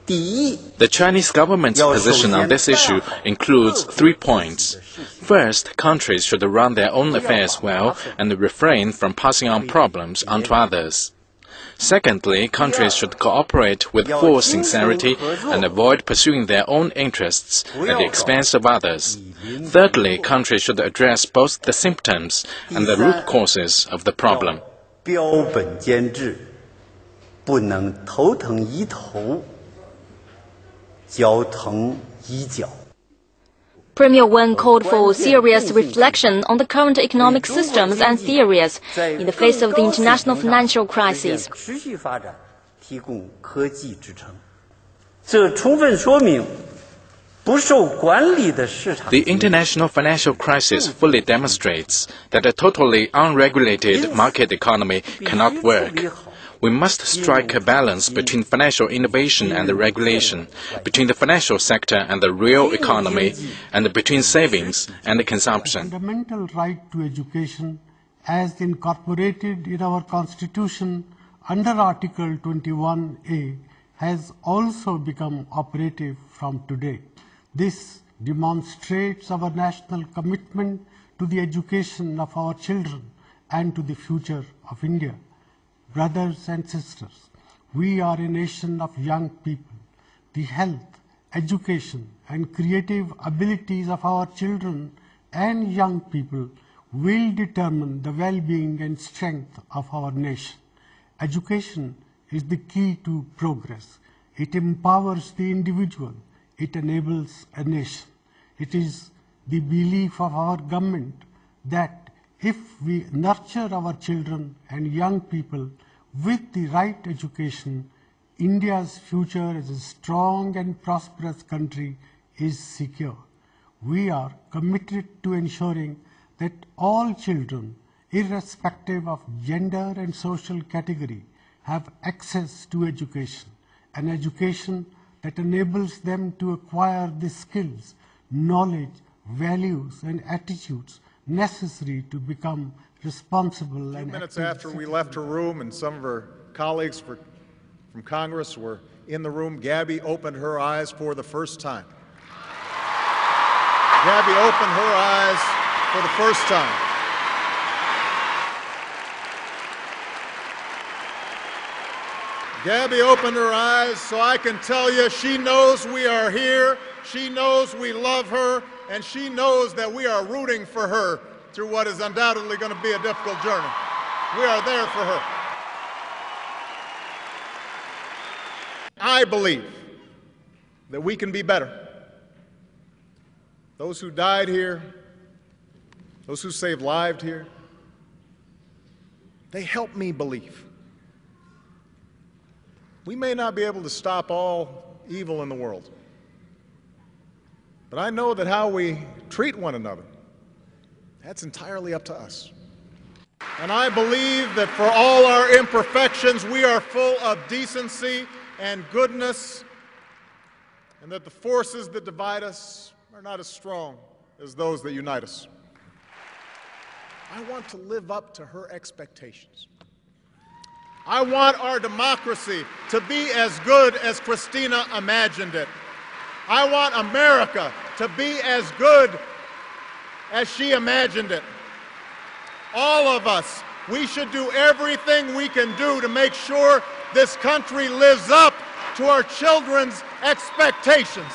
The Chinese government's position on this issue includes 3 points. First, countries should run their own affairs well and refrain from passing on problems onto others. Secondly, countries should cooperate with full sincerity and avoid pursuing their own interests at the expense of others. Thirdly, countries should address both the symptoms and the root causes of the problem. Premier Wen called for serious reflection on the current economic systems and theories in the face of the international financial crisis. The international financial crisis fully demonstrates that a totally unregulated market economy cannot work. We must strike a balance between financial innovation and regulation, between the financial sector and the real economy, and between savings and consumption. The fundamental right to education, as incorporated in our Constitution under Article 21A, has also become operative from today. This demonstrates our national commitment to the education of our children and to the future of India. Brothers and sisters, we are a nation of young people. The health, education, and creative abilities of our children and young people will determine the well-being and strength of our nation. Education is the key to progress. It empowers the individual. It enables a nation. It is the belief of our government that if we nurture our children and young people with the right education, India's future as a strong and prosperous country is secure. We are committed to ensuring that all children, irrespective of gender and social category, have access to education, an education that enables them to acquire the skills, knowledge, values, and attitudes necessary to become responsible and minutes after we left her room and some of her colleagues from Congress were in the room, Gabby opened her eyes for the first time. Gabby opened her eyes for the first time. Gabby opened her eyes, so I can tell you she knows we are here, she knows we love her, and she knows that we are rooting for her through what is undoubtedly going to be a difficult journey. We are there for her. I believe that we can be better. Those who died here, those who saved lives here, they help me believe. We may not be able to stop all evil in the world, but I know that how we treat one another, that's entirely up to us. And I believe that for all our imperfections, we are full of decency and goodness, and that the forces that divide us are not as strong as those that unite us. I want to live up to her expectations. I want our democracy to be as good as Christina imagined it. I want America to be as good as she imagined it. All of us, we should do everything we can do to make sure this country lives up to our children's expectations.